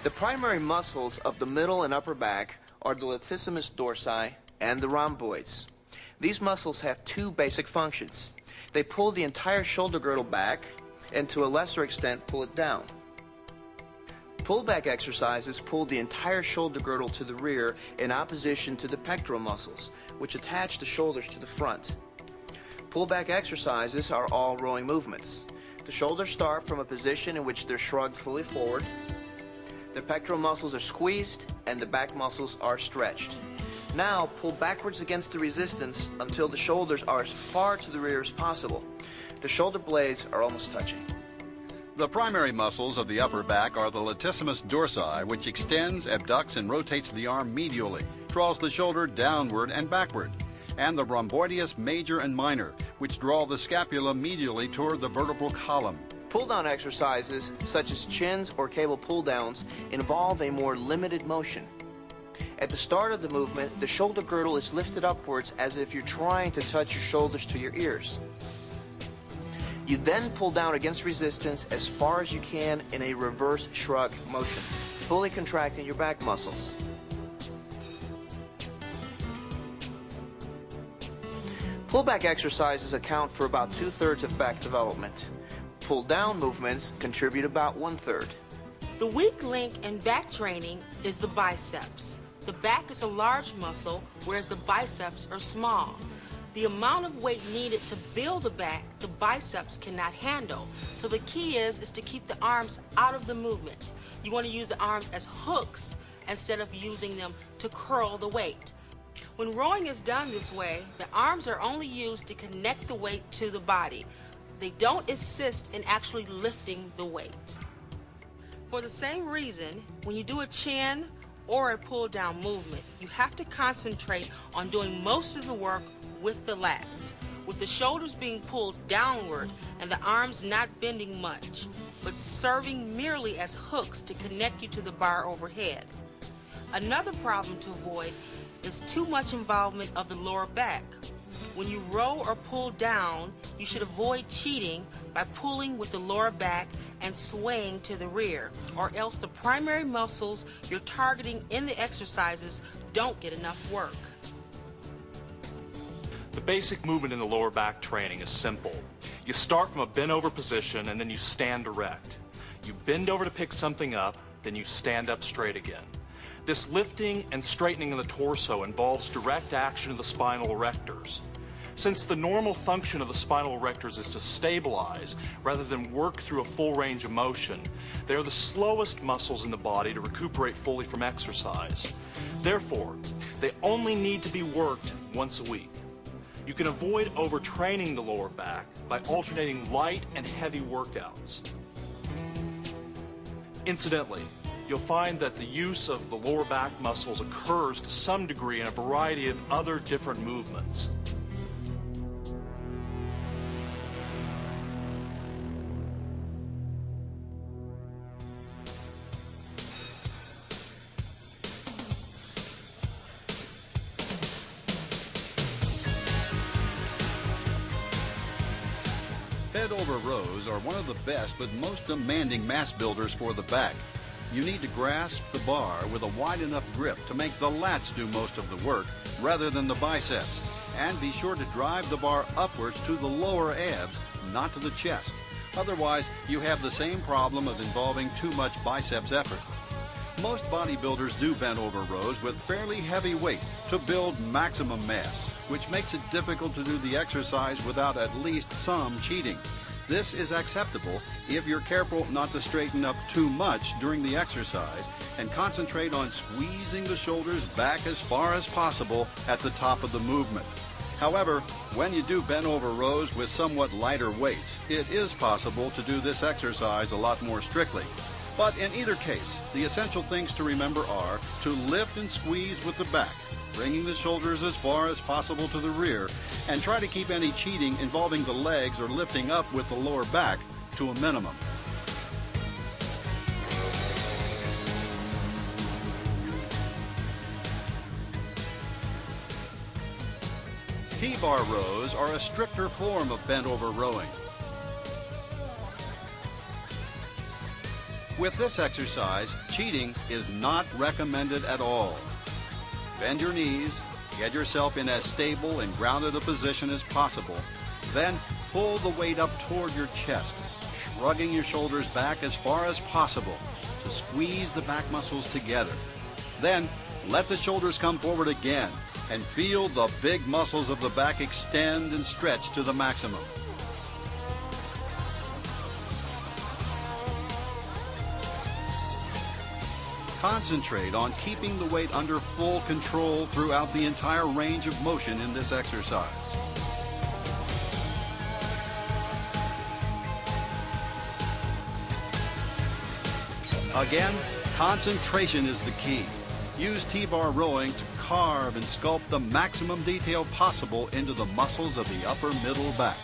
The primary muscles of the middle and upper back are the latissimus dorsi and the rhomboids. These muscles have two basic functions. They pull the entire shoulder girdle back and to a lesser extent pull it down. Pullback exercises pull the entire shoulder girdle to the rear in opposition to the pectoral muscles, which attach the shoulders to the front. Pullback exercises are all rowing movements. The shoulders start from a position in which they're shrugged fully forward. The pectoral muscles are squeezed and the back muscles are stretched. Now pull backwards against the resistance until the shoulders are as far to the rear as possible. The shoulder blades are almost touching. The primary muscles of the upper back are the latissimus dorsi, which extends, abducts, and rotates the arm medially, draws the shoulder downward and backward, and the rhomboideus major and minor, which draw the scapula medially toward the vertebral column. Pull-down exercises, such as chins or cable pull-downs, involve a more limited motion. At the start of the movement, the shoulder girdle is lifted upwards as if you're trying to touch your shoulders to your ears. You then pull down against resistance as far as you can in a reverse shrug motion, fully contracting your back muscles. Pullback exercises account for about 2/3 of back development. Pull-down movements contribute about 1/3. The weak link in back training is the biceps. The back is a large muscle, whereas the biceps are small. The amount of weight needed to build the back, the biceps cannot handle. So the key is to keep the arms out of the movement. You want to use the arms as hooks instead of using them to curl the weight. When rowing is done this way, the arms are only used to connect the weight to the body. They don't assist in actually lifting the weight. For the same reason, when you do a chin or a pull-down movement, you have to concentrate on doing most of the work with the lats, with the shoulders being pulled downward and the arms not bending much, but serving merely as hooks to connect you to the bar overhead. Another problem to avoid is too much involvement of the lower back. When you row or pull down, you should avoid cheating by pulling with the lower back and swaying to the rear, or else the primary muscles you're targeting in the exercises don't get enough work. The basic movement in the lower back training is simple. You start from a bent over position and then you stand erect. You bend over to pick something up, then you stand up straight again. This lifting and straightening of the torso involves direct action of the spinal erectors. Since the normal function of the spinal erectors is to stabilize rather than work through a full range of motion, they are the slowest muscles in the body to recuperate fully from exercise. Therefore, they only need to be worked once a week. You can avoid overtraining the lower back by alternating light and heavy workouts. Incidentally, you'll find that the use of the lower back muscles occurs to some degree in a variety of other different movements. Bent-over rows are one of the best but most demanding mass builders for the back. You need to grasp the bar with a wide enough grip to make the lats do most of the work rather than the biceps. And be sure to drive the bar upwards to the lower abs, not to the chest. Otherwise, you have the same problem of involving too much biceps effort. Most bodybuilders do bent-over rows with fairly heavy weight to build maximum mass, which makes it difficult to do the exercise without at least some cheating. This is acceptable if you're careful not to straighten up too much during the exercise and concentrate on squeezing the shoulders back as far as possible at the top of the movement. However, when you do bent-over rows with somewhat lighter weights, it is possible to do this exercise a lot more strictly. But in either case, the essential things to remember are to lift and squeeze with the back, bringing the shoulders as far as possible to the rear, and try to keep any cheating involving the legs or lifting up with the lower back to a minimum. T-bar rows are a stricter form of bent-over rowing. With this exercise, cheating is not recommended at all. Bend your knees, get yourself in as stable and grounded a position as possible. Then pull the weight up toward your chest, shrugging your shoulders back as far as possible to squeeze the back muscles together. Then let the shoulders come forward again and feel the big muscles of the back extend and stretch to the maximum. Concentrate on keeping the weight under full control throughout the entire range of motion in this exercise. Again, concentration is the key. Use T-bar rowing to carve and sculpt the maximum detail possible into the muscles of the upper middle back.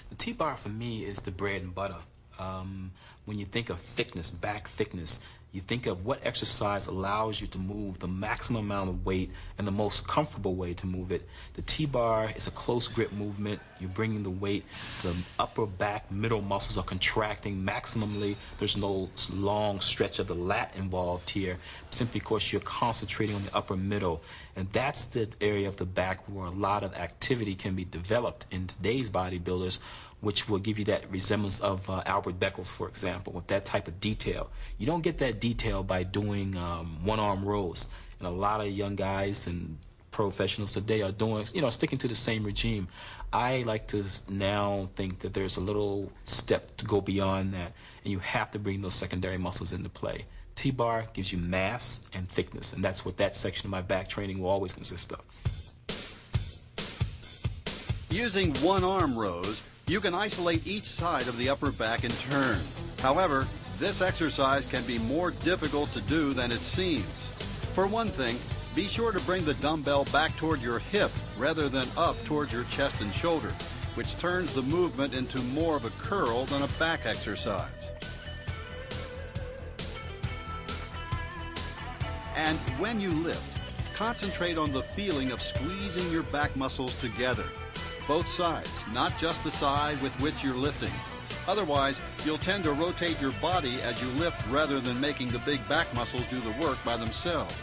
The T-bar for me is the bread and butter. When you think of thickness, back thickness, you think of what exercise allows you to move the maximum amount of weight and the most comfortable way to move it. The T-bar is a close grip movement. You're bringing the weight. The upper back middle muscles are contracting maximally. There's no long stretch of the lat involved here, simply because you're concentrating on the upper middle. And that's the area of the back where a lot of activity can be developed in today's bodybuilders, which will give you that resemblance of Albert Beckles, for example, with that type of detail. You don't get that detail by doing one-arm rows. And a lot of young guys and professionals today are doing, sticking to the same regime. I like to now think that there's a little step to go beyond that, and you have to bring those secondary muscles into play. T-bar gives you mass and thickness, and that's what that section of my back training will always consist of. Using one-arm rows, you can isolate each side of the upper back in turn. However, this exercise can be more difficult to do than it seems. For one thing, be sure to bring the dumbbell back toward your hip rather than up towards your chest and shoulder, which turns the movement into more of a curl than a back exercise. And when you lift, concentrate on the feeling of squeezing your back muscles together. Both sides, not just the side with which you're lifting. Otherwise, you'll tend to rotate your body as you lift rather than making the big back muscles do the work by themselves.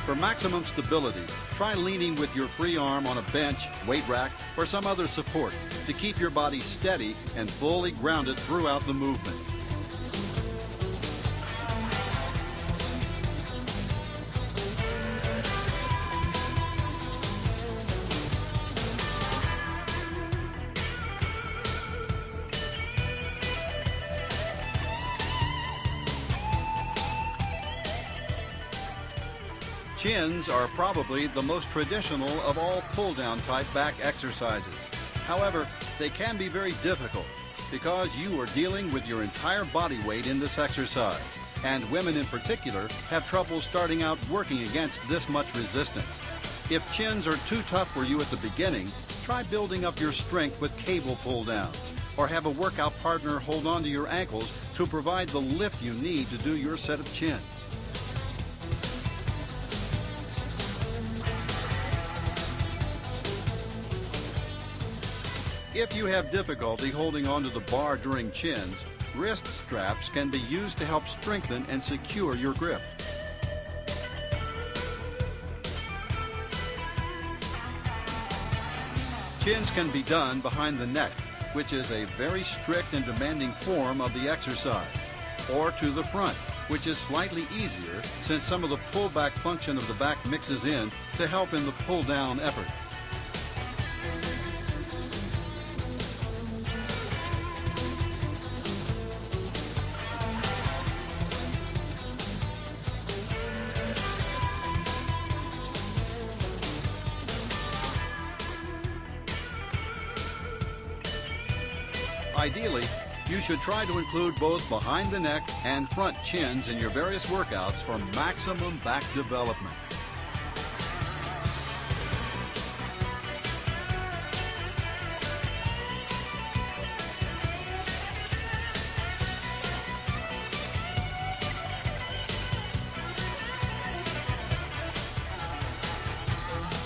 For maximum stability, try leaning with your free arm on a bench, weight rack, or some other support to keep your body steady and fully grounded throughout the movement. Chins are probably the most traditional of all pull-down type back exercises. However, they can be very difficult because you are dealing with your entire body weight in this exercise, and women in particular have trouble starting out working against this much resistance. If chins are too tough for you at the beginning, try building up your strength with cable pull-downs, or have a workout partner hold on to your ankles to provide the lift you need to do your set of chins. If you have difficulty holding onto the bar during chins, wrist straps can be used to help strengthen and secure your grip. Chins can be done behind the neck, which is a very strict and demanding form of the exercise, or to the front, which is slightly easier since some of the pullback function of the back mixes in to help in the pull-down effort. Ideally, you should try to include both behind the neck and front chins in your various workouts for maximum back development.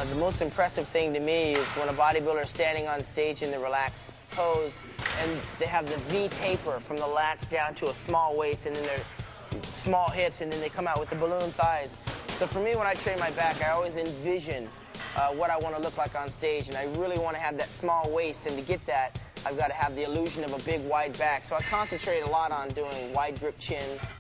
The most impressive thing to me is when a bodybuilder is standing on stage in the relaxed pose and they have the V taper from the lats down to a small waist and then their small hips, and then they come out with the balloon thighs. So for me, when I train my back, I always envision what I want to look like on stage, and I really want to have that small waist, and to get that, I've got to have the illusion of a big wide back. So I concentrate a lot on doing wide grip chins.